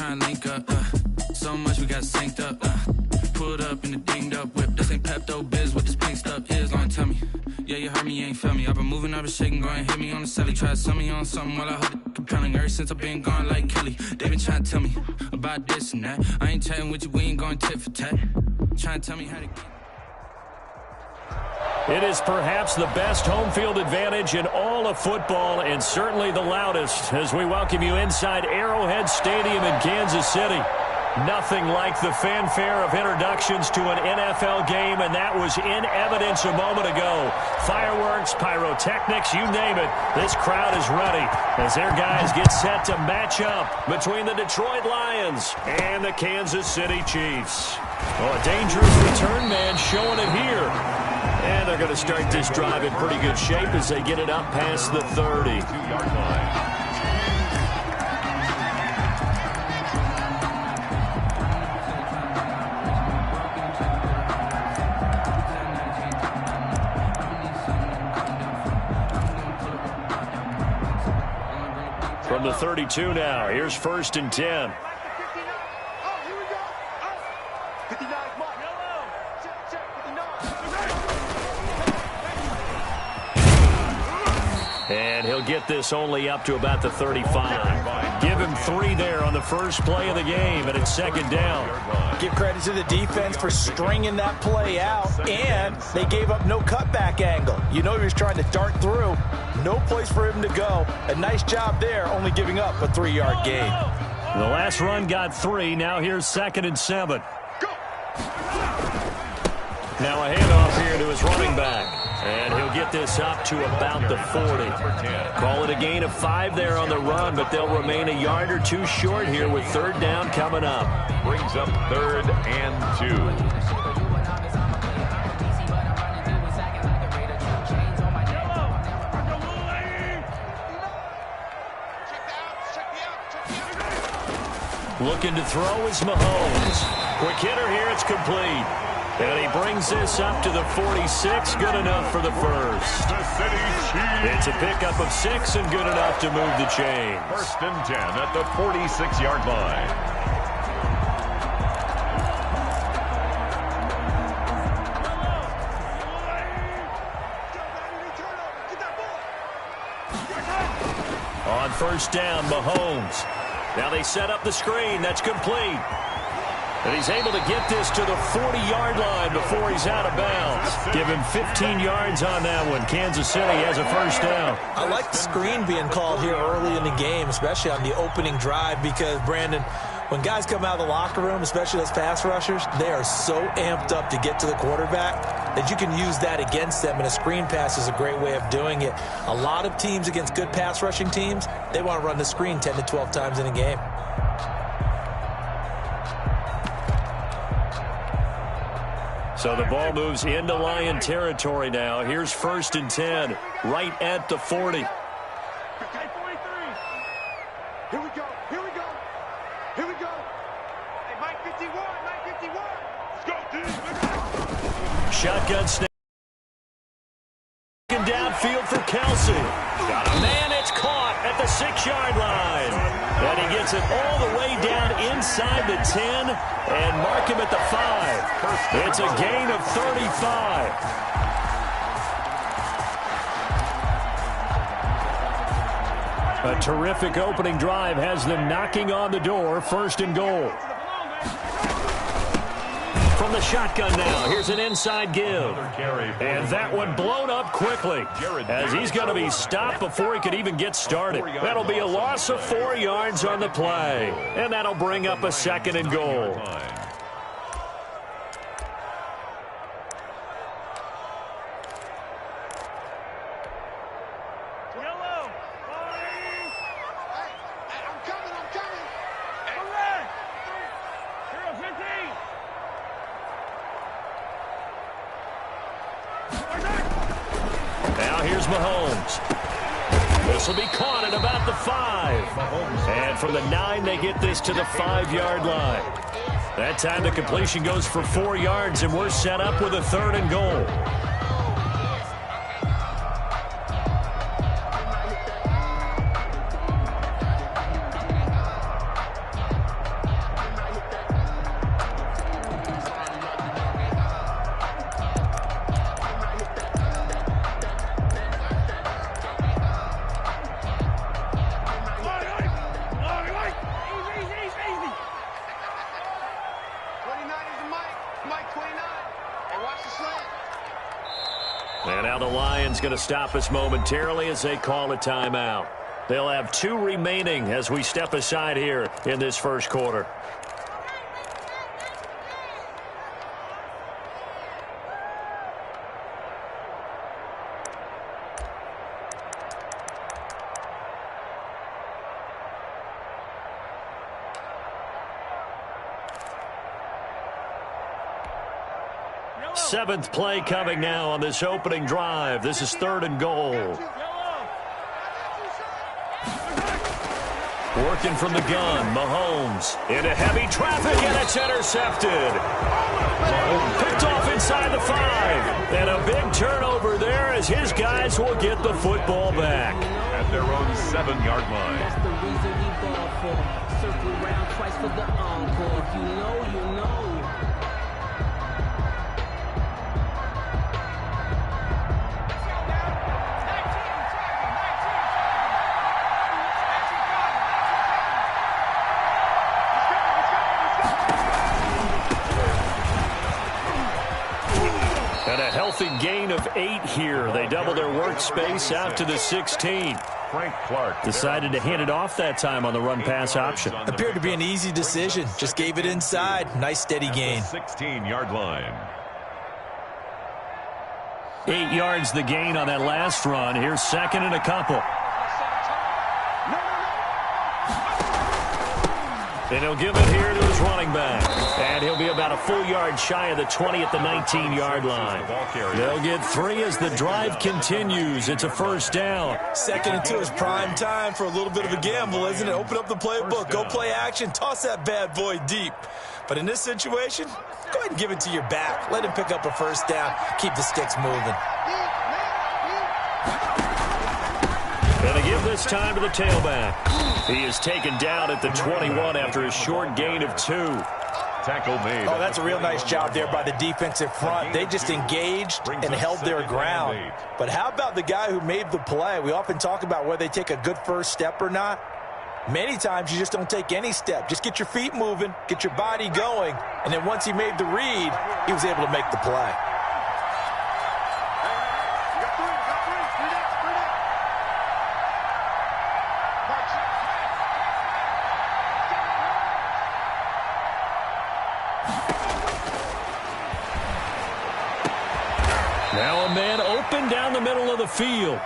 trying to link up. So much we got synced up. Pulled up in the dinged up whip. This ain't Pepto Biz, what this pink stuff is. Long tell me. Yeah, you heard me, you ain't felt me. I've been moving, I've been shaking, go and hit me on the celly. Try to sell me on something while I hold it compelling. Ever since I've been gone like Kelly. They been trying to tell me about this and that. I ain't chatting with you, we ain't going tit for tat. Trying to tell me how to get. It is perhaps the best home field advantage in all of football, and certainly the loudest, as we welcome you inside Arrowhead Stadium in Kansas City. Nothing like the fanfare of introductions to an NFL game, and that was in evidence a moment ago. Fireworks, pyrotechnics, you name it. This crowd is ready as their guys get set to match up between the Detroit Lions and the Kansas City Chiefs. Well, a dangerous return man showing it here. And they're going to start this drive in pretty good shape as they get it up past the 30-yard line. From the 32 now, here's 1st and 10. And he'll get this only up to about the 35. Give him 3 there on the first play of the game, and it's 2nd down. Give credit to the defense for stringing that play out, and they gave up no cutback angle. You know he was trying to dart through. No place for him to go. A nice job there, only giving up a 3-yard gain. The last run got 3. Now here's 2nd and 7. Now a handoff here to his running back. And he'll get this up to about the 40. Call it a gain of 5 there on the run, but they'll remain a yard or 2 short here with 3rd down coming up. Brings up 3rd and 2. Looking to throw is Mahomes. Quick hitter here, it's complete. And he brings this up to the 46, good enough for the first. It's a pickup of 6 and good enough to move the chains. 1st and 10 at the 46-yard line. On 1st down, Mahomes. Now they set up the screen. That's complete. And he's able to get this to the 40-yard line before he's out of bounds. Give him 15 yards on that one. Kansas City has a 1st down. I like the screen being called here early in the game, especially on the opening drive, because, Brandon, when guys come out of the locker room, especially those pass rushers, they are so amped up to get to the quarterback that you can use that against them, and a screen pass is a great way of doing it. A lot of teams against good pass rushing teams, they want to run the screen 10 to 12 times in a game. So the ball moves into Lion territory now. Here's 1st and 10, right at the 40. Okay, 43. Here we go. Here we go. Here we go. Hey, Mike 51. Mike 51. Let's go, dude. Shotgun snap. Downfield for Kelsey. Got a man. It's caught at the 6-yard line. And he gets it all the way down inside the 10 and mark him at the 5. It's a gain of 35. A terrific opening drive has them knocking on the door. 1st and goal. From the shotgun now, here's an inside give. And that one blown up quickly as he's going to be stopped before he could even get started. That'll be a loss of 4 yards on the play. And that'll bring up a 2nd and goal. Now here's Mahomes. This will be caught at about the 5. And from the 9, they get this to the 5-yard line. That time the completion goes for 4 yards, and we're set up with a 3rd and goal. And now the Lions going to stop us momentarily as they call a timeout. They'll have 2 remaining as we step aside here in this first quarter. Seventh play coming now on this opening drive. This is 3rd and goal. Working from the gun, Mahomes into heavy traffic, and it's intercepted. Picked off inside the 5. And a big turnover there as his guys will get the football back. At their own 7-yard line. That's the reason we ball for. Circle around twice for the encore. If you know, you know. And a healthy gain of 8 here. They double their workspace out to the 16. Frank Clark decided to hand it off that time on the run-pass option. Appeared to be an easy decision. Just gave it inside. Nice steady gain. 16-yard line. 8 yards the gain on that last run. Here's 2nd and a couple. And he'll give it here to his running back. And he'll be about a full yard shy of the 20 at the 19-yard line. They'll get 3 as the drive continues. It's a first down. 2nd and 2 is prime time for a little bit of a gamble, isn't it? Open up the playbook, go play action, toss that bad boy deep. But in this situation, go ahead and give it to your back. Let him pick up a first down. Keep the sticks moving. Going to give this time to the tailback. He is taken down at the 21 after a short gain of 2. Tackle made. Oh, that's a real nice job there by the defensive front. They just engaged and held their ground. But how about the guy who made the play? We often talk about whether they take a good first step or not. Many times you just don't take any step. Just get your feet moving, get your body going, and then once he made the read, he was able to make the play. Now a man open down the middle of the field.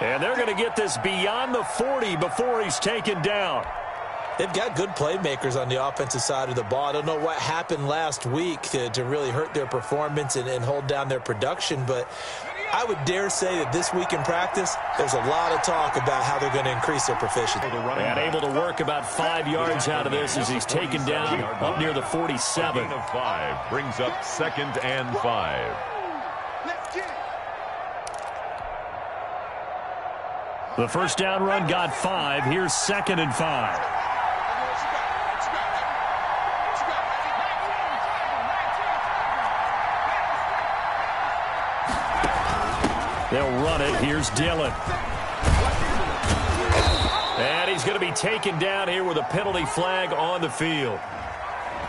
And they're going to get this beyond the 40 before he's taken down. They've got good playmakers on the offensive side of the ball. I don't know what happened last week to really hurt their performance and hold down their production, but I would dare say that this week in practice, there's a lot of talk about how they're going to increase their proficiency. And able to work about 5 yards out of this as he's taken down up near the 47. Gain of 5 brings up 2nd and 5. The first down run got 5. Here's 2nd and 5. They'll run it. Here's Dillon. And he's going to be taken down here with a penalty flag on the field.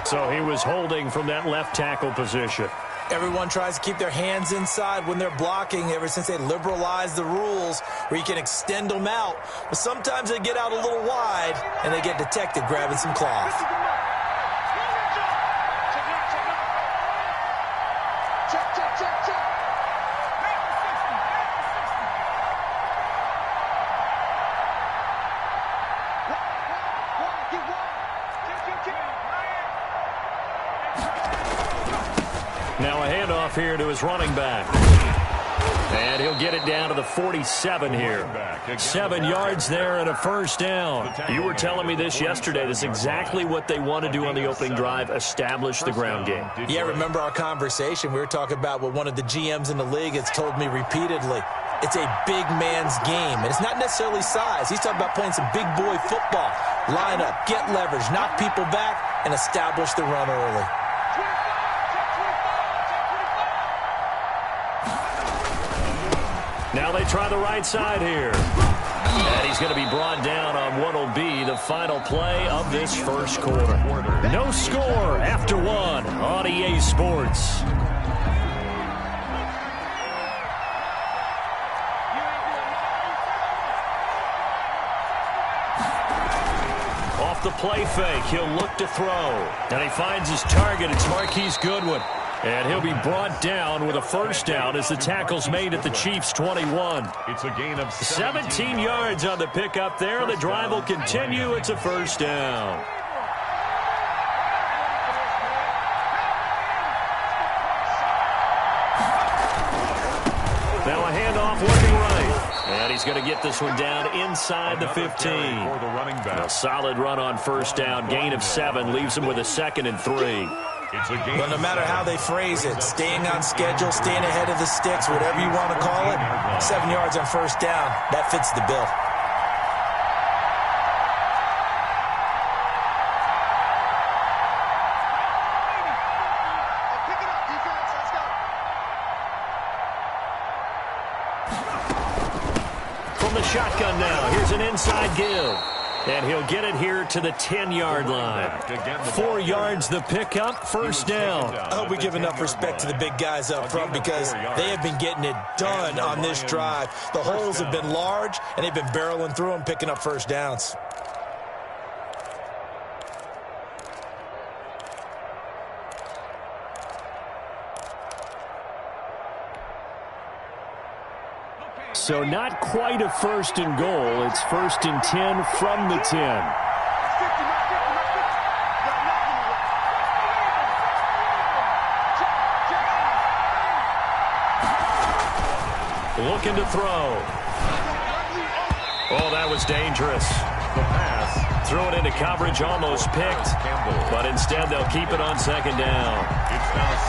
So he was holding from that left tackle position. Everyone tries to keep their hands inside when they're blocking ever since they liberalized the rules where you can extend them out. But sometimes they get out a little wide and they get detected grabbing some cloth. Now a handoff here to his running back. And he'll get it down to the 47 here. 7 yards there and a first down. You were telling me this yesterday. This is exactly what they want to do on the opening drive, establish the ground game. Yeah, remember our conversation? We were talking about what one of the GMs in the league has told me repeatedly. It's a big man's game, and it's not necessarily size. He's talking about playing some big boy football. Line up, get leverage, knock people back, and establish the run early. Now they try the right side here. And he's going to be brought down on what will be the final play of this first quarter. No score after 1 on EA Sports. off the play fake. He'll look to throw. And he finds his target. It's Marquise Goodwin. And he'll be brought down with a first down as the tackle's made at the Chiefs' 21. It's a gain of 17 yards on the pickup there. The drive will continue. It's a first down. Now a handoff looking right. And he's going to get this one down inside the 15. For the running back. A solid run on first down. Gain of 7 leaves him with a 2nd and 3. Well, no matter how they phrase it, staying on schedule, staying ahead of the sticks, whatever you want to call it, 7 yards on first down, that fits the bill. From the shotgun now, here's an inside give. And he'll get it here to the 10-yard line. 4 yards the pickup, first down. I hope we give enough respect to the big guys up front because they have been getting it done on this drive. The holes have been large, and they've been barreling through them, picking up first downs. So not quite a first and goal. It's first and 10 from the 10. Looking to throw. Oh, that was dangerous. The pass. Threw it into coverage, almost picked. But instead, they'll keep it on second down.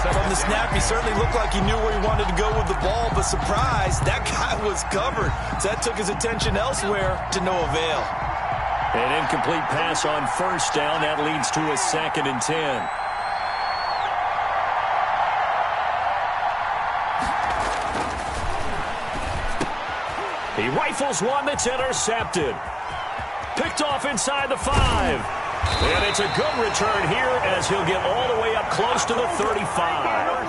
From the snap, he certainly looked like he knew where he wanted to go with the ball, but surprise, that guy was covered. So that took his attention elsewhere to no avail. An incomplete pass on first down. That leads to a 2nd and 10. He rifles one that's intercepted. Picked off inside the 5. And it's a good return here as he'll get all the way up close to the 35.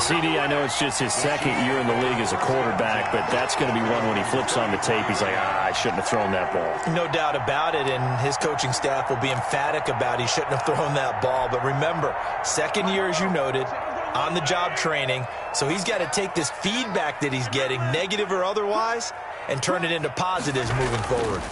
CD, I know it's just his 2nd year in the league as a quarterback, but that's going to be one when he flips on the tape. He's like, I shouldn't have thrown that ball. No doubt about it, and his coaching staff will be emphatic about he shouldn't have thrown that ball. But remember, 2nd year, as you noted, on-the-job training, so he's got to take this feedback that he's getting, negative or otherwise, and turn it into positives moving forward.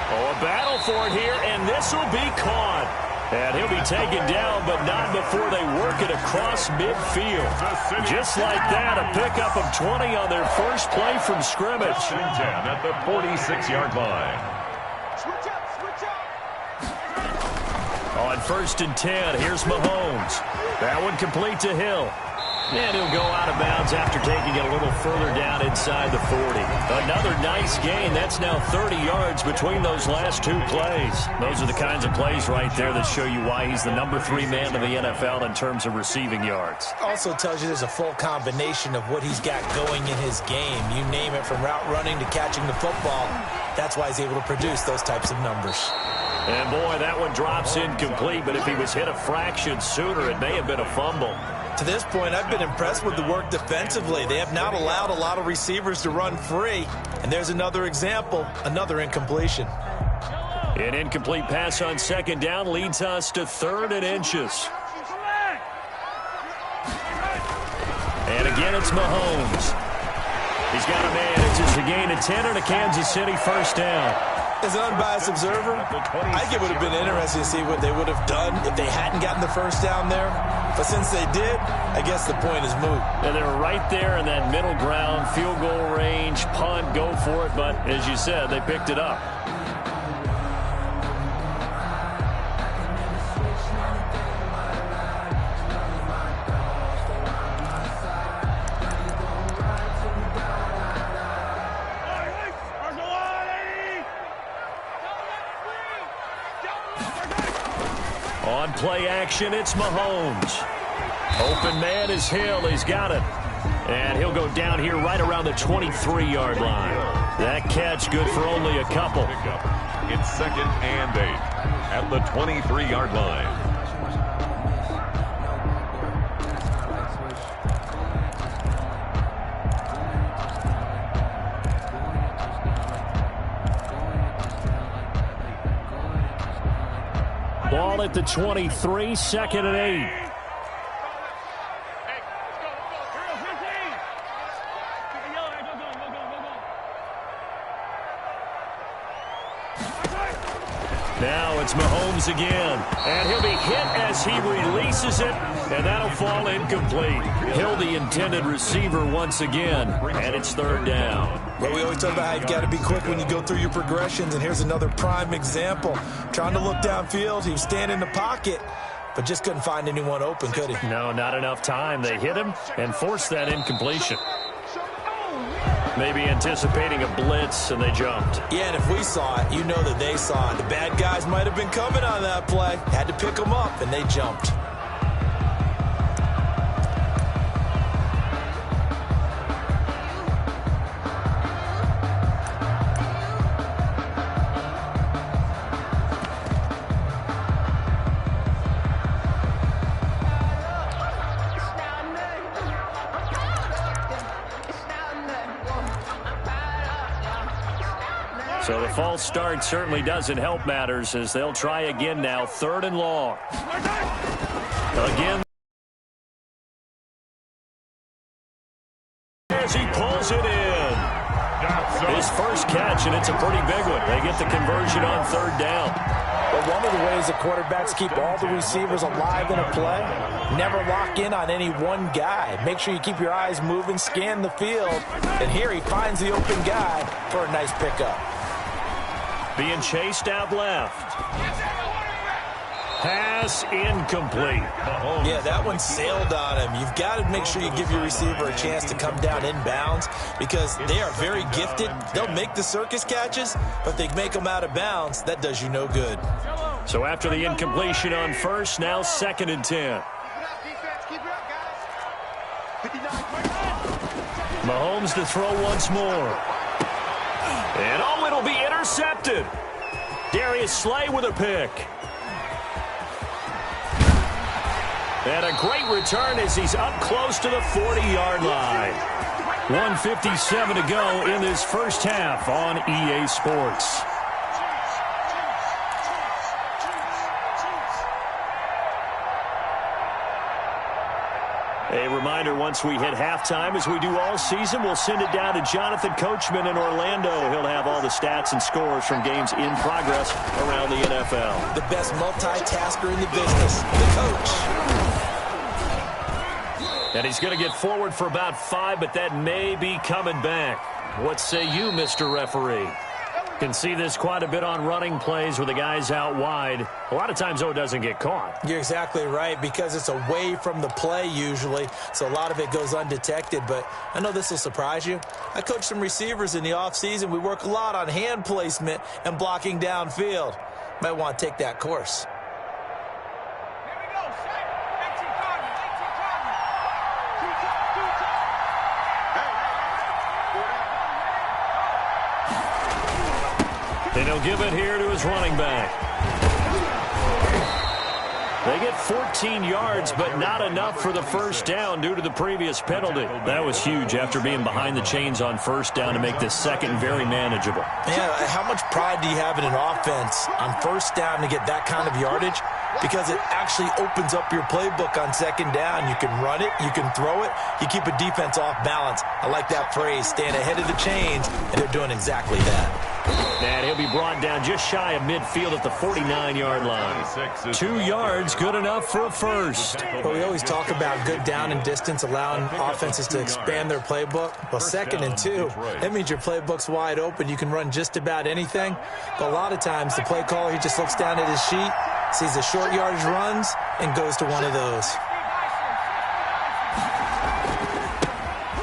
Oh, a battle for it here, and this will be caught. And he'll be taken down, but not before they work it across midfield. Just like that, a pickup of 20 on their first play from scrimmage. 10 at the 46-yard line. On first and 10, here's Mahomes. That one complete to Hill. And he'll go out of bounds after taking it a little further down inside the 40. Another nice gain. That's now 30 yards between those last 2 plays. Those are the kinds of plays right there that show you why he's the number 3 man in the NFL in terms of receiving yards. Also tells you there's a full combination of what he's got going in his game. You name it, from route running to catching the football. That's why he's able to produce those types of numbers. And boy, that one drops incomplete, but if he was hit a fraction sooner, it may have been a fumble. To this point, I've been impressed with the work defensively. They have not allowed a lot of receivers to run free. And there's another example, another incompletion. An incomplete pass on second down leads us to 3rd and inches. And again, it's Mahomes. He's got a man. It's just a gain of 10 and a Kansas City first down. As an unbiased observer, I think it would have been interesting to see what they would have done if they hadn't gotten the first down there. But since they did, I guess the point is moot. And they're right there in that middle ground, field goal range, punt, go for it. But as you said, they picked it up. On play action, it's Mahomes. Open man is Hill. He's got it. And he'll go down here right around the 23-yard line. That catch good for only a couple. It's 2nd and 8 at the 23-yard line. Ball at the 23, 2nd and 8. Now it's Mahomes again, and he'll be hit as he releases it, and that'll fall incomplete. He'll the intended receiver once again, and it's 3rd down. But we always talk about how you've got to be quick when you go through your progressions, and here's another prime example. Trying to look downfield, he was standing in the pocket, but just couldn't find anyone open, could he? No, not enough time. They hit him and forced that incompletion. Maybe anticipating a blitz, and they jumped. Yeah, and if we saw it, you know that they saw it. The bad guys might have been coming on that play. Had to pick them up, and they jumped. So the false start certainly doesn't help matters as they'll try again now, 3rd and long. Again. As he pulls it in. His first catch, and it's a pretty big one. They get the conversion on 3rd down. But one of the ways the quarterbacks keep all the receivers alive in a play, never lock in on any one guy. Make sure you keep your eyes moving, scan the field, and here he finds the open guy for a nice pickup. Being chased out left. Pass incomplete. Yeah, that one sailed on him. You've got to make sure you give your receiver a chance to come down inbounds because they are very gifted. They'll make the circus catches, but they make them out of bounds. That does you no good. So after the incompletion on 1st, now 2nd and 10. Mahomes to throw once more. And it'll be intercepted. Darius Slay with a pick. And a great return as he's up close to the 40-yard line. 1:57 to go in this first half on EA Sports. A reminder, once we hit halftime, as we do all season, we'll send it down to Jonathan Coachman in Orlando. He'll have all the stats and scores from games in progress around the NFL. The best multitasker in the business, the coach. And he's going to get forward for about 5, but that may be coming back. What say you, Mr. Referee? Can see this quite a bit on running plays with the guys out wide. A lot of times, though, it doesn't get caught. You're exactly right, because it's away from the play usually, so a lot of it goes undetected. But I know this will surprise you. I coach some receivers in the offseason. We work a lot on hand placement and blocking downfield. Might want to take that course. And he'll give it here to his running back. They get 14 yards, but not enough for the first down due to the previous penalty. That was huge after being behind the chains on 1st down to make this 2nd very manageable. Yeah, how much pride do you have in an offense on 1st down to get that kind of yardage? Because it actually opens up your playbook on 2nd down. You can run it, you can throw it, you keep a defense off balance. I like that phrase, staying ahead of the chains, and they're doing exactly that. And he'll be brought down just shy of midfield at the 49-yard line. 2 yards, good enough for a first. But we always talk about good down and distance, allowing offenses to expand their playbook. Well, 2nd and 2, that means your playbook's wide open. You can run just about anything. But a lot of times, the play caller, he just looks down at his sheet, sees the short yardage runs, and goes to one of those.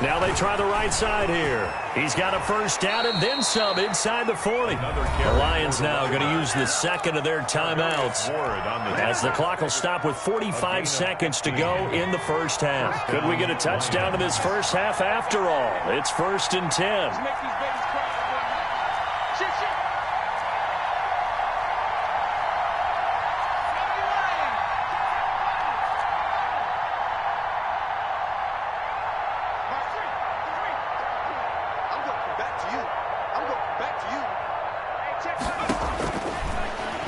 Now they try the right side here. He's got a first down and then some inside the 40. The Lions now going to use the 2nd of their timeouts as the clock will stop with 45 seconds to go in the first half. Could we get a touchdown in this first half after all? It's 1st and 10.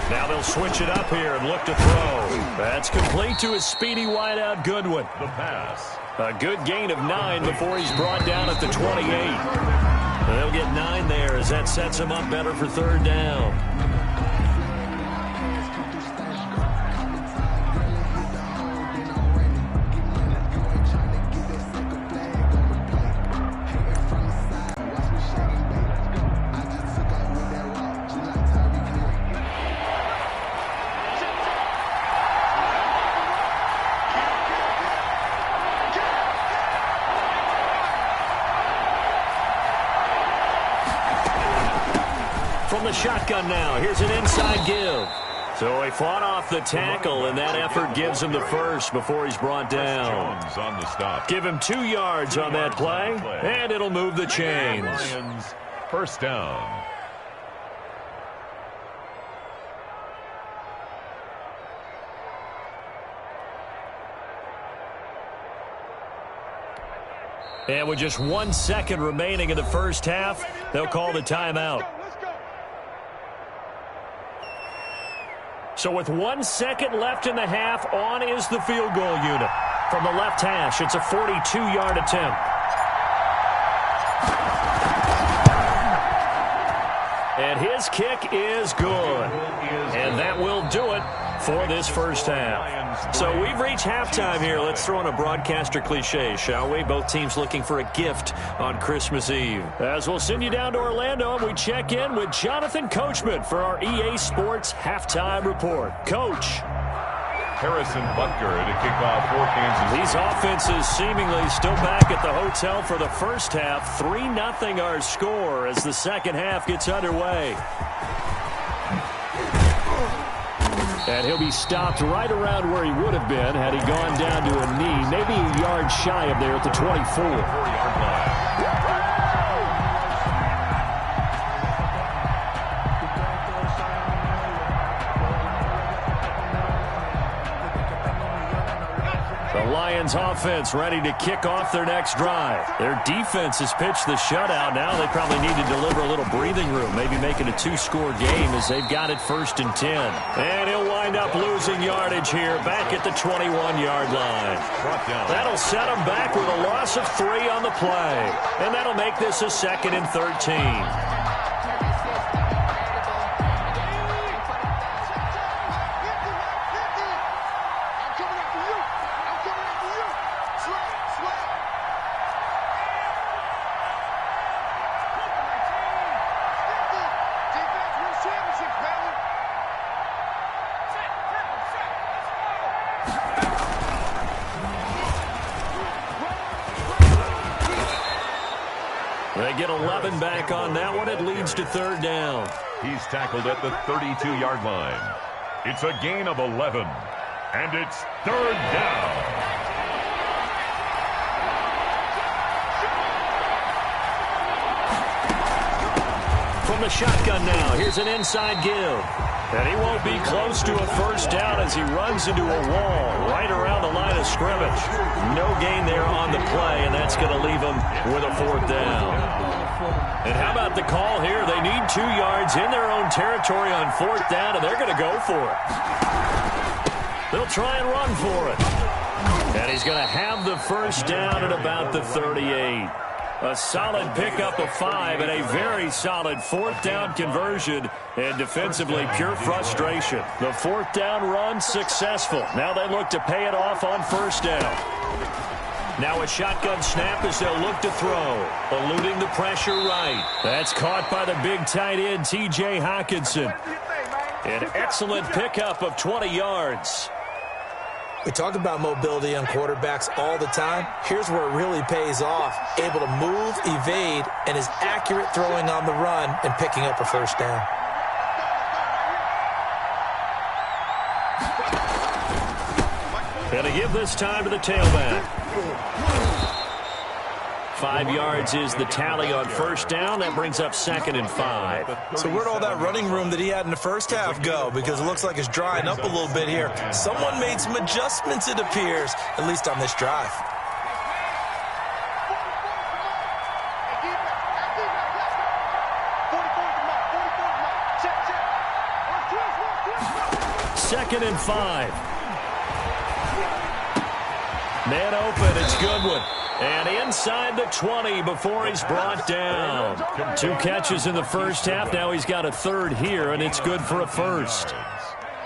Now they'll switch it up here and look to throw. That's complete to his speedy wideout Goodwin. The pass. A good gain of 9 before he's brought down at the 28. They'll get 9 there as that sets him up better for third down. From the shotgun now, here's an inside give. So he fought off the tackle, and that effort gives him the first before he's brought down. Jones on the stop. Give him 2 yards on that play, and it'll move the chains. Lions, first down. And with just 1 second remaining in the first half, they'll call the timeout. So with 1 second left in the half, on is the field goal unit. From the left hash, it's a 42-yard attempt. And his kick is good. And that will do it for this first half. So we've reached halftime here. Let's throw in a broadcaster cliche, shall we? Both teams looking for a gift on Christmas Eve. As we'll send you down to Orlando, and we check in with Jonathan Coachman for our EA Sports Halftime Report. Coach. Harrison Butker to kick off for Kansas. These offenses seemingly still back at the hotel for the first half. 3-0 our score as the second half gets underway. And he'll be stopped right around where he would have been had he gone down to a knee, maybe a yard shy of there at the 24. 4-yard line. The Lions offense ready to kick off their next drive. Their defense has pitched the shutout. Now they probably need to deliver a little breathing room, maybe make it a 2-score game as they've got it 1st and 10. And he'll wind up losing yardage here back at the 21-yard line. That'll set him back with a loss of 3 on the play. And that'll make this a 2nd and 13. They get 11 back on that one. It leads to third down. He's tackled at the 32-yard line. It's a gain of 11, and it's third down. From the shotgun now, here's an inside give. And he won't be close to a first down as he runs into a wall right around the line of scrimmage. No gain there on the play, and that's going to leave him with a 4th down. And how about the call here? They need 2 yards in their own territory on 4th down, and they're going to go for it. They'll try and run for it. And he's going to have the first down at about the 38. A solid pickup of 5 and a very solid 4th down conversion, and defensively pure frustration. The 4th down run successful. Now they look to pay it off on 1st down. Now a shotgun snap as they'll look to throw. Eluding the pressure right. That's caught by the big tight end, T.J. Hockenson. An excellent pickup of 20 yards. We talk about mobility on quarterbacks all the time. Here's where it really pays off. Able to move, evade, and is accurate throwing on the run and picking up a first down. And to give this time to the tailback. 5 yards is the tally on 1st down. That brings up 2nd and 5. So where'd all that running room that he had in the first half go? Because it looks like it's drying up a little bit here. Someone made some adjustments, it appears, at least on this drive. 2nd and 5. Man open, it's Goodwin. And inside the 20 before he's brought down. 2 catches in the first half. Now he's got a 3rd here, and it's good for a 1st.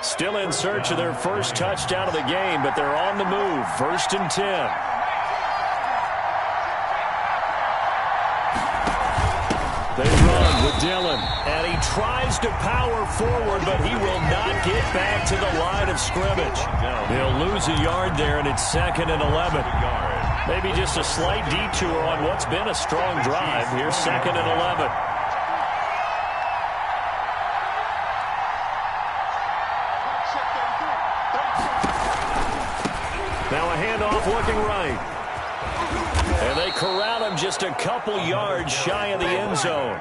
Still in search of their first touchdown of the game, but they're on the move. 1st and 10. They run with Dillon, and he tries to power forward, but he will not get back to the line of scrimmage. They'll lose a yard there, and it's 2nd and 11. Maybe just a slight detour on what's been a strong drive. Here's 2nd and 11. Now a handoff looking right. And they corral him just a couple yards shy of the end zone.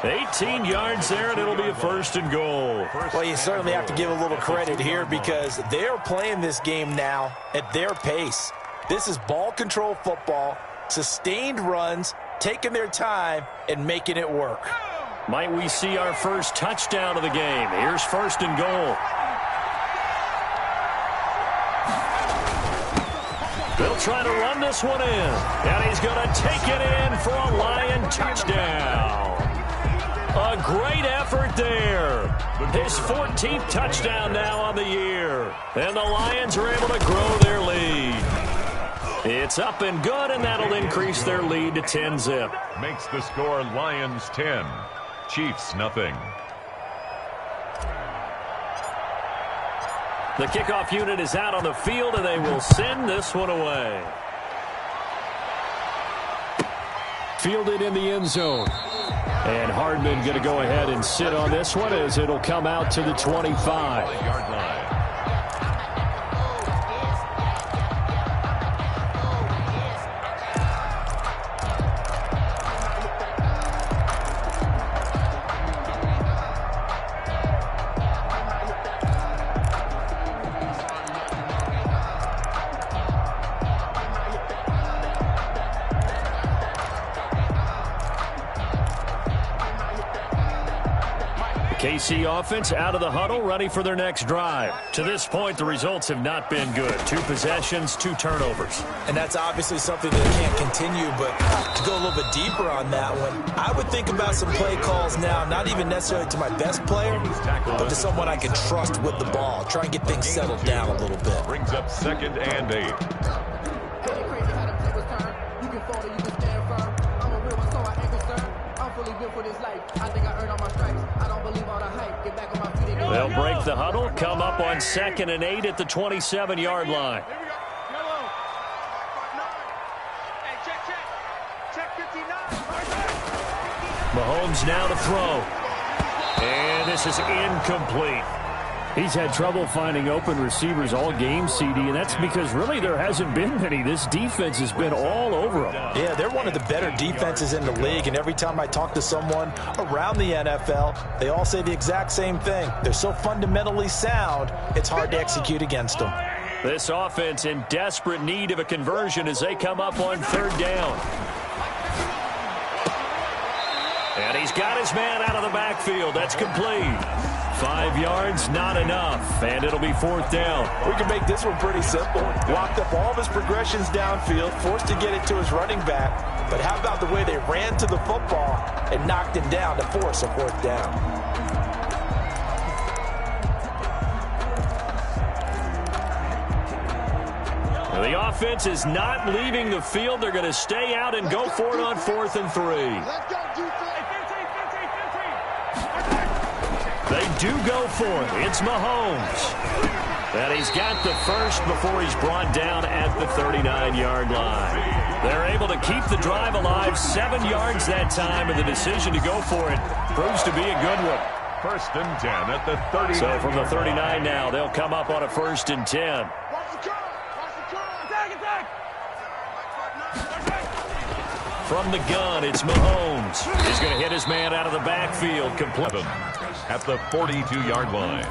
18 yards there, and it'll be a 1st and goal. Well, you certainly have to give a little credit here because they're playing this game now at their pace. This is ball control football, sustained runs, taking their time, and making it work. Might we see our first touchdown of the game? Here's 1st and goal. They'll try to run this one in, and he's going to take it in for a Lion touchdown. A great effort there. His 14th touchdown now on the year. And the Lions are able to grow their lead. It's up and good, and that'll increase their lead to 10-zip. Makes the score Lions 10, Chiefs nothing. The kickoff unit is out on the field, and they will send this one away. Fielded in the end zone. And Hardman going to go ahead and sit on this one as it'll come out to the 25-yard line. KC offense out of the huddle, ready for their next drive. To this point, the results have not been good. 2 possessions, 2 turnovers. And that's obviously something that can't continue, but to go a little bit deeper on that one, I would think about some play calls now, not even necessarily to my best player, but to someone I can trust with the ball. Try and get things settled down a little bit. Brings up 2nd and 8. They'll break the huddle, come up on 2nd and 8 at the 27-yard line. Mahomes now to throw. And this is incomplete. He's had trouble finding open receivers all game, CD, and that's because really there hasn't been many. This defense has been all over them. Yeah, they're one of the better defenses in the league, and every time I talk to someone around the NFL, they all say the exact same thing. They're so fundamentally sound, it's hard to execute against them. This offense in desperate need of a conversion as they come up on 3rd down. And he's got his man out of the backfield. That's complete. 5 yards, not enough, and it'll be 4th down. We can make this one pretty simple. Blocked up all of his progressions downfield, forced to get it to his running back. But how about the way they ran to the football and knocked him down to force a 4th down? The offense is not leaving the field. They're going to stay out and go for it on 4th and 3. They do go for it. It's Mahomes. And he's got the first before he's brought down at the 39-yard line. They're able to keep the drive alive. 7 yards that time, and the decision to go for it proves to be a good one. 1st and 10 at the 39. So from the 39 now, they'll come up on a 1st and 10. From the gun, it's Mahomes. He's going to hit his man out of the backfield. Complete. At the 42-yard line.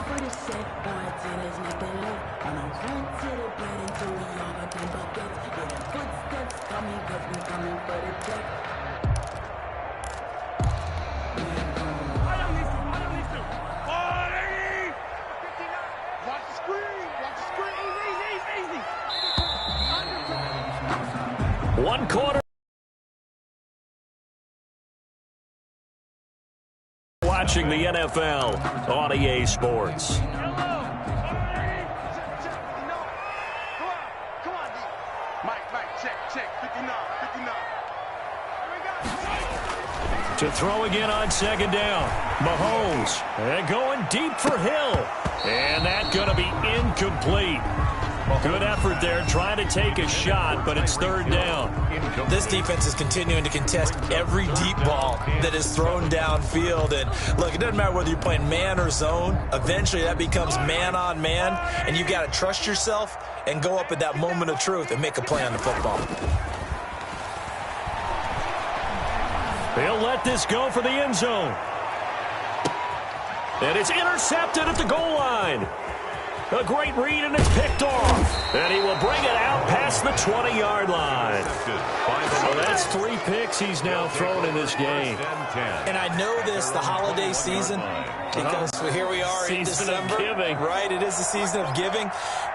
One quarter. Watching the NFL on EA Sports. To throw again on second down. Mahomes and going deep for Hill. And that's going to be incomplete. Good effort there trying to take a shot, but it's third down. This defense is continuing to contest every deep ball that is thrown downfield. And look, it doesn't matter whether you're playing man or zone. Eventually that becomes man on man, and you got to trust yourself and go up at that moment of truth and make a play on the football. They'll let this go for the end zone. And it's intercepted at the goal line. A great read, and it's picked off. And he will bring it out past the 20-yard line. So that's 3 picks he's now thrown in this game. And I know this, the holiday season, because here we are in December. Giving. Right, it is the season of giving.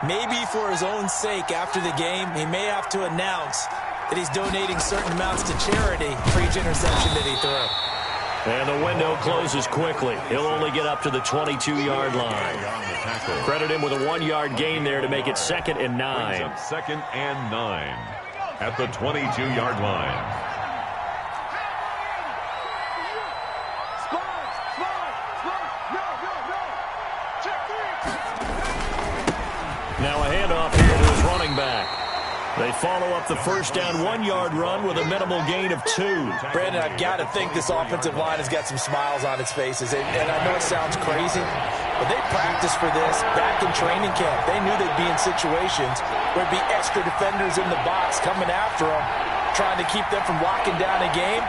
Maybe for his own sake after the game, he may have to announce that he's donating certain amounts to charity for each interception that he threw. And the window closes quickly. He'll only get up to the 22-yard line. Credit him with a 1-yard gain there to make it 2nd and 9. Brings up 2nd and 9 at the 22-yard line. Now a handoff here to his running back. They follow up the first down 1-yard run with a minimal gain of 2. Brandon, I've got to think this offensive line has got some smiles on its faces. And I know it sounds crazy, but they practiced for this back in training camp. They knew they'd be in situations where there'd be extra defenders in the box coming after them, trying to keep them from locking down a game.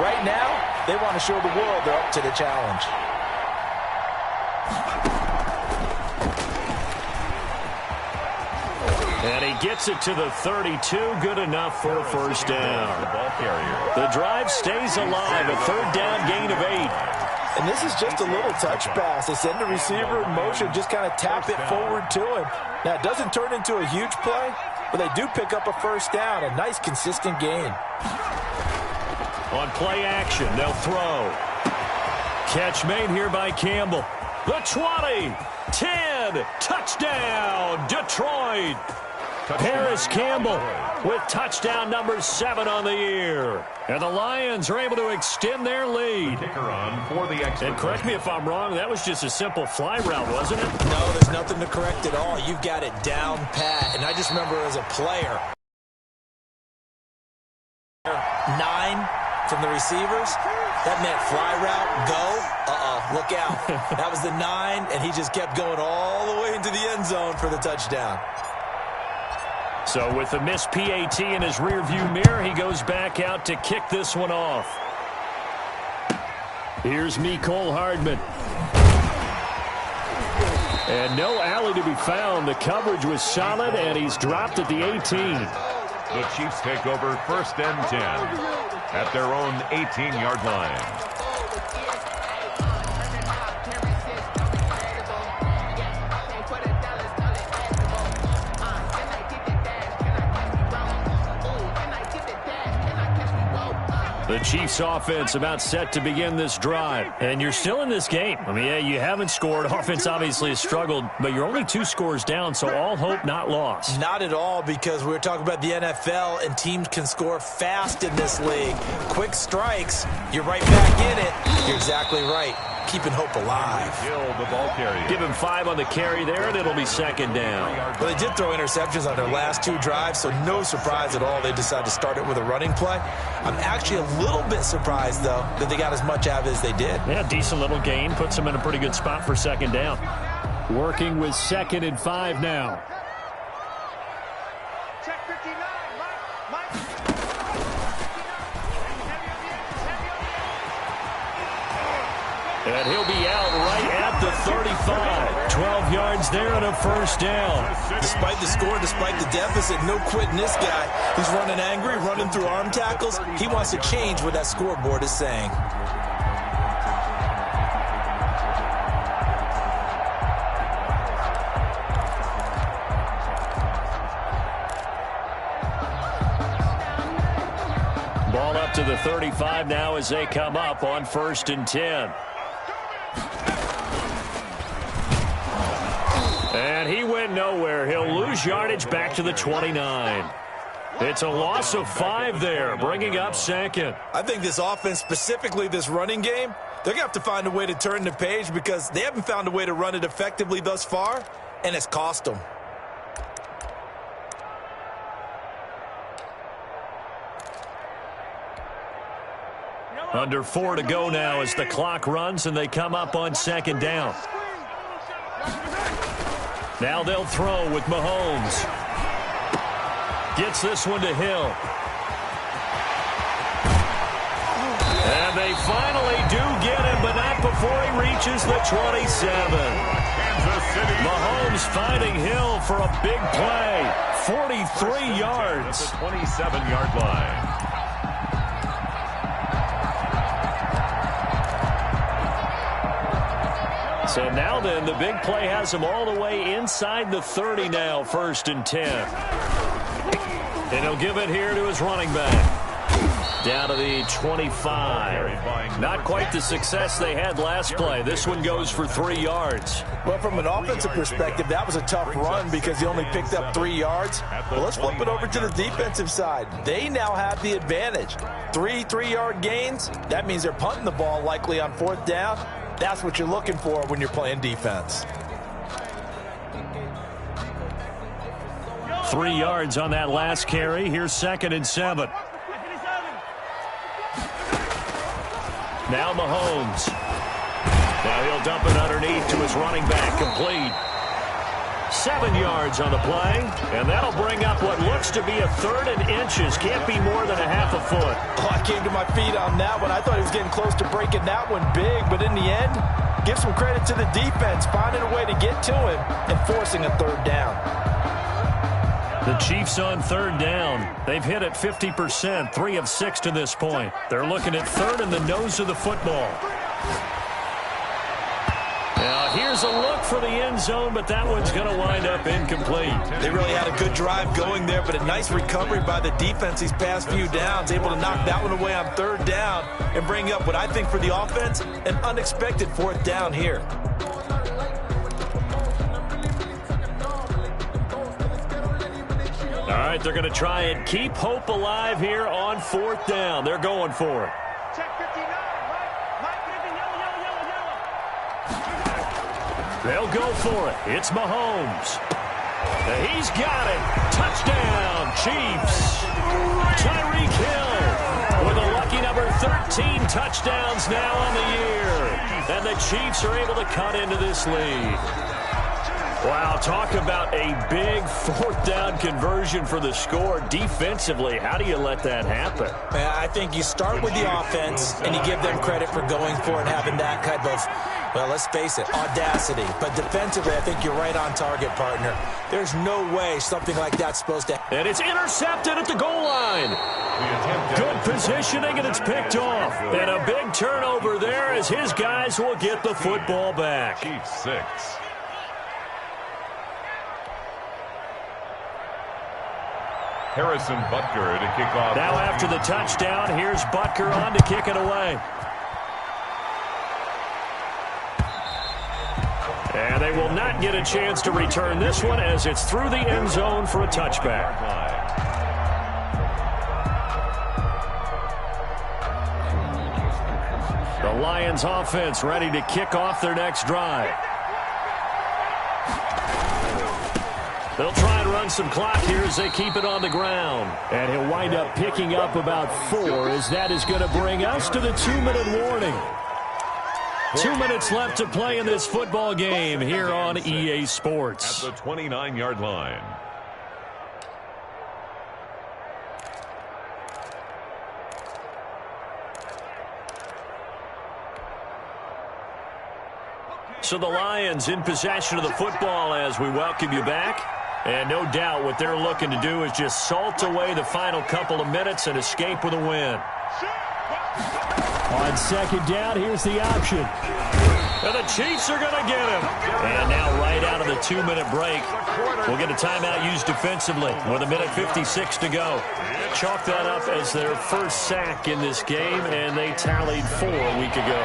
Right now, they want to show the world they're up to the challenge. And he gets it to the 32. Good enough for a first down. The drive stays alive. A third down gain of 8. And this is just a little touch pass. They send the receiver in motion, just kind of tap it forward to him. Now, it doesn't turn into a huge play, but they do pick up a first down. A nice, consistent gain. On play action, they'll throw. Catch made here by Campbell. The 20, 10, touchdown, Detroit. Paris Campbell with touchdown number 7 on the year. And the Lions are able to extend their lead. And correct me if I'm wrong, that was just a simple fly route, wasn't it? No, there's nothing to correct at all. You've got it down pat. And I just remember as a player, 9 from the receivers, that meant fly route, go, look out. That was the 9, and he just kept going all the way into the end zone for the touchdown. So with the missed PAT in his rearview mirror, he goes back out to kick this one off. Here's Mecole Hardman. And no alley to be found. The coverage was solid, and he's dropped at the 18. The Chiefs take over 1st and 10 at their own 18-yard line. The Chiefs offense about set to begin this drive. And you're still in this game. I mean, yeah, you haven't scored. Offense obviously has struggled, but you're only 2 scores down, so all hope not lost. Not at all, because we were talking about the NFL, and teams can score fast in this league. Quick strikes, you're right back in it. You're exactly right. Keeping hope alive. Give him 5 on the carry there, and it'll be 2nd down. Well, they did throw interceptions on their last 2 drives, so no surprise at all they decided to start it with a running play. I'm actually a little bit surprised, though, that they got as much out of it as they did. Yeah, decent little gain. Puts them in a pretty good spot for 2nd down. Working with 2nd and 5 now. Check 59, Mike. And he'll be out right at the 35. 12 yards there and a first down. Despite the score, despite the deficit, no quitting this guy. He's running angry, running through arm tackles. He wants to change what that scoreboard is saying. to the 35 now as they come up on 1st and 10. And he went nowhere. He'll lose yardage back to the 29. It's a loss of 5 there, bringing up 2nd. I think this offense, specifically this running game, they're going to have to find a way to turn the page because they haven't found a way to run it effectively thus far, and it's cost them. Under 4 to go now as the clock runs and they come up on 2nd down. Now they'll throw with Mahomes. Gets this one to Hill. And they finally do get him, but not before he reaches the 27. Mahomes finding Hill for a big play. 43 yards. The 27-yard line. So now then, the big play has him all the way inside the 30 now, 1st and 10. And he'll give it here to his running back. Down to the 25. Not quite the success they had last play. This one goes for 3 yards. Well, from an offensive perspective, that was a tough run because he only picked up 3 yards. Well, let's flip it over to the defensive side. They now have the advantage. 3-3-yard gains. That means they're punting the ball likely on 4th down. That's what you're looking for when you're playing defense. 3 yards on that last carry. Here's 2nd and 7. Now Mahomes. Now he'll dump it underneath to his running back. Complete. 7 yards on the play. And that'll bring up what looks to be a 3rd and inches. Can't be more than a half a foot. Oh, I came to my feet on that one. I thought he was getting close to breaking that one big. But in the end, give some credit to the defense, finding a way to get to him and forcing a 3rd down. The Chiefs on 3rd down. They've hit it 50%, 3 of 6 to this point. They're looking at 3rd in the nose of the football. Now here's a look for the end zone, but that one's going to wind up incomplete. They really had a good drive going there, but a nice recovery by the defense these past few downs, able to knock that one away on 3rd down and bring up what I think for the offense, an unexpected 4th down here. All right, they're going to try and keep hope alive here on 4th down. They're going for it. Check 59. Mike, They'll go for it. It's Mahomes. He's got it. Touchdown, Chiefs. Tyreek Hill with a lucky number 13 touchdowns now on the year. And the Chiefs are able to cut into this lead. Wow, talk about a big 4th down conversion for the score. Defensively, how do you let that happen? I think you start with the offense and you give them credit for going for it and having that kind of, well, let's face it, audacity. But defensively, I think you're right on target, partner. There's no way something like that's supposed to happen. And it's intercepted at the goal line. Good positioning, and it's picked off. And a big turnover there as his guys will get the football back. Chiefs 6. Harrison Butker to kick off. Now after the touchdown, here's Butker on to kick it away. And they will not get a chance to return this one as it's through the end zone for a touchback. The Lions offense ready to kick off their next drive. They'll try and run some clock here as they keep it on the ground. And he'll wind up picking up about 4 as that is going to bring us to the 2-minute warning. 2 minutes left to play in this football game here on EA Sports. At the 29-yard line. So the Lions in possession of the football as we welcome you back. And no doubt what they're looking to do is just salt away the final couple of minutes and escape with a win. On second down, here's the option. And the Chiefs are going to get him. And now right out of the 2-minute break, we'll get a timeout used defensively with 1:56 to go. Chalk that up as their first sack in this game, and they tallied 4 a week ago.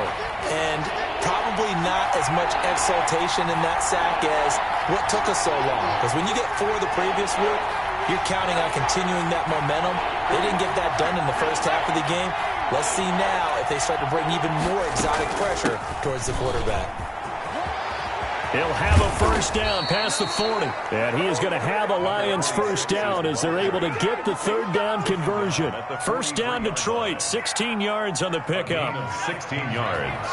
And probably not as much exultation in that sack as what took us so long. Because when you get 4 the previous week, you're counting on continuing that momentum. They didn't get that done in the first half of the game. Let's see now if they start to bring even more exotic pressure towards the quarterback. He'll have a first down past the 40. And he is going to have a Lions first down as they're able to get the third down conversion. First down Detroit, 16 yards on the pickup. 16 yards.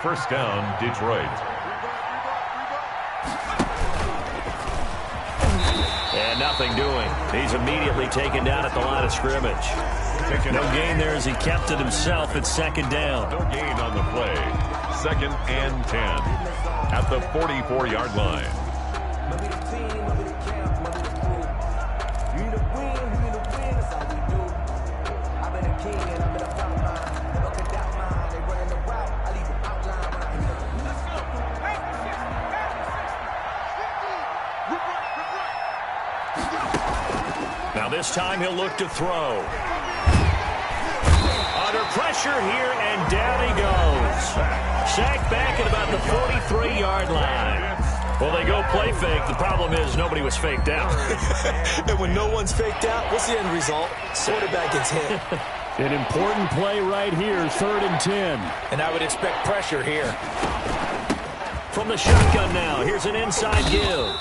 First down Detroit. And nothing doing. He's immediately taken down at the line of scrimmage. No gain there as he kept it himself at second down. No gain on the play. 2nd and 10 at the 44-yard line. Now this time he'll look to throw. Under pressure here, and down he goes. Sacked back at about the 43-yard line. Well, they go play fake. The problem is nobody was faked out. And when no one's faked out, what's the end result? Quarterback gets hit. An important play right here, 3rd and 10. And I would expect pressure here. From the shotgun now, here's an inside give.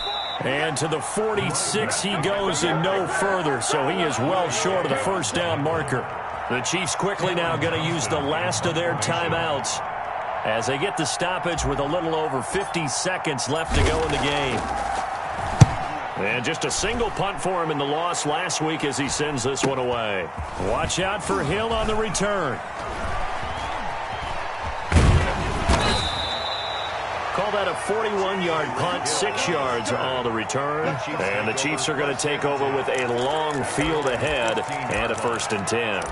And to the 46 he goes and no further, so he is well short of the first down marker. The Chiefs quickly now going to use the last of their timeouts as they get the stoppage with a little over 50 seconds left to go in the game. And just a single punt for him in the loss last week as he sends this one away. Watch out for Hill on the return. Call that a 41-yard punt, 6 yards on the return. And the Chiefs are going to take over with a long field ahead and a 1st and 10.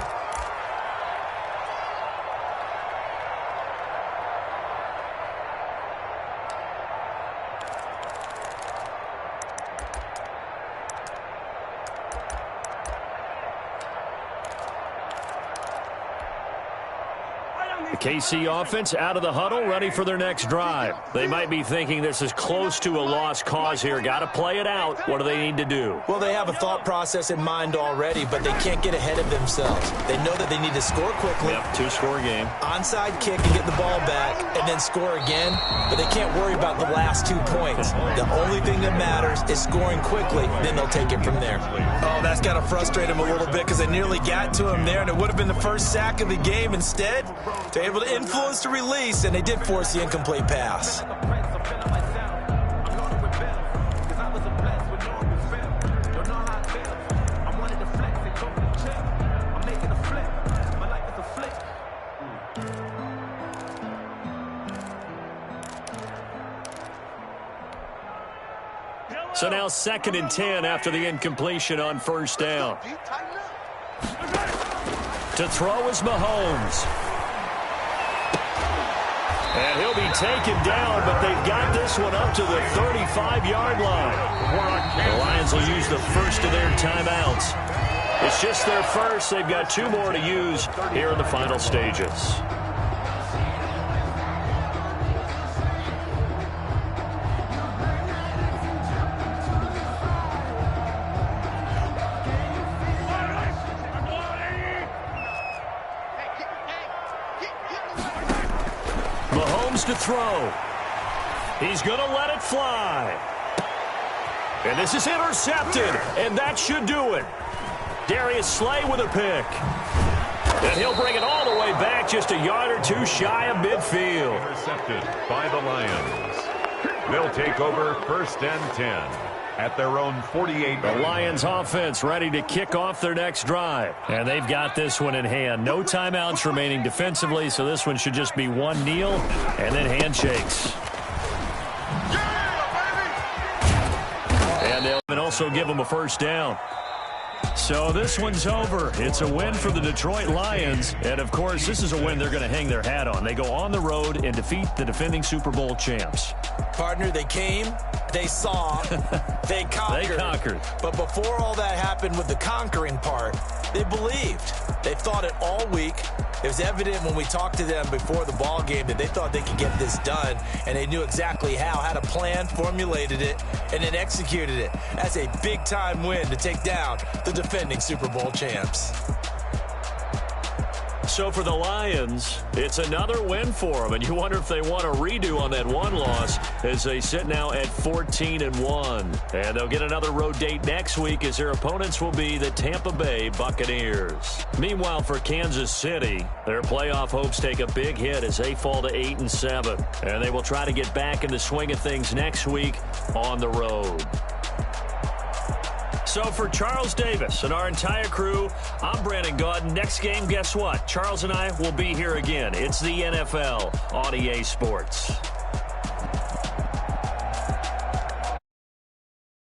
The KC offense out of the huddle, ready for their next drive. They might be thinking this is close to a lost cause here. Got to play it out. What do they need to do? Well, they have a thought process in mind already, but they can't get ahead of themselves. They know that they need to score quickly. Yep, 2-score game. Onside kick and get the ball back, and then score again. But they can't worry about the last 2 points. The only thing that matters is scoring quickly. Then they'll take it from there. Oh, that's got to frustrate him a little bit because they nearly got to him there, and it would have been the first sack of the game. Instead, they're able to influence the release, and they did force the incomplete pass. So now 2nd and 10 after the incompletion on first down. To throw is Mahomes. And he'll be taken down, but they've got this one up to the 35-yard line. The Lions will use the first of their timeouts. It's just their first. They've got 2 more to use here in the final stages. Mahomes to throw. He's going to let it fly. And this is intercepted, and that should do it. Darius Slay with a pick. And he'll bring it all the way back, just a yard or 2 shy of midfield. Intercepted by the Lions. They'll take over 1st and 10 at their own 48. The Lions offense ready to kick off their next drive. And they've got this one in hand. No timeouts remaining defensively, so this one should just be one kneel and then handshakes. And they'll also give them a first down. So this one's over. It's a win for the Detroit Lions. And, of course, this is a win they're going to hang their hat on. They go on the road and defeat the defending Super Bowl champs. Partner, they came, they saw, they conquered. They conquered. But before all that happened with the conquering part, they believed. They thought it all week. It was evident when we talked to them before the ball game that they thought they could get this done, and they knew exactly how, had a plan, formulated it, and then executed it. That's a big-time win to take down the defending Super Bowl champs. So for the Lions, it's another win for them, and you wonder if they want a redo on that one loss as they sit now at 14-1. And they'll get another road date next week as their opponents will be the Tampa Bay Buccaneers. Meanwhile, for Kansas City, their playoff hopes take a big hit as they fall to 8-7. And they will try to get back in the swing of things next week on the road. So for Charles Davis and our entire crew, I'm Brandon Gaudin. Next game, guess what? Charles and I will be here again. It's the NFL on EA Sports.